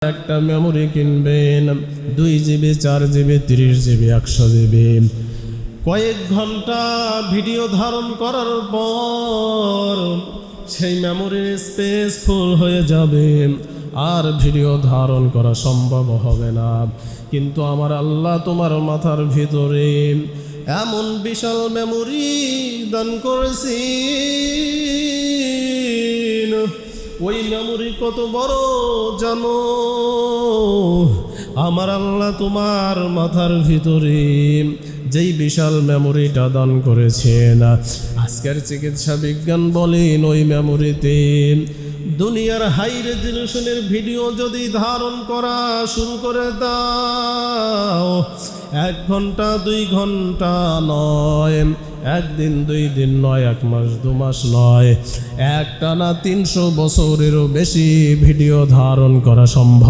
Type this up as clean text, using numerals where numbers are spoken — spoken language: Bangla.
একটা মেমোরি কিনবেন 2 জিবি 4 জিবি 30 জিবি 100 জিবি কয়েক ঘন্টা ভিডিও ধারণ করার পর সেই মেমোরির স্পেস ফুল হয়ে যাবে, আর ভিডিও ধারণ করা সম্ভব হবে না। কিন্তু আমার আল্লাহ তোমার মাথার ভিতরে এমন বিশাল মেমোরি দান করেছি। ওই মেমোরি কত বড় জানো? আমার আল্লাহ তোমার মাথার ভিতরে যেই বিশাল মেমোরিটা দান করেছেন, আজকের চিকিৎসা বিজ্ঞান বলেন ওই মেমোরিতে দুনিয়ার হাই রেজলিউশনের ভিডিও যদি ধারণ করা শুরু করে দাও, 1 ঘন্টা 2 ঘন্টা নয়, 1 দিন 2 দিন নয়, 1 মাস 2 মাস নয়, একটানা 300 বছরেরও বেশি ভিডিও ধারণ করা সম্ভব।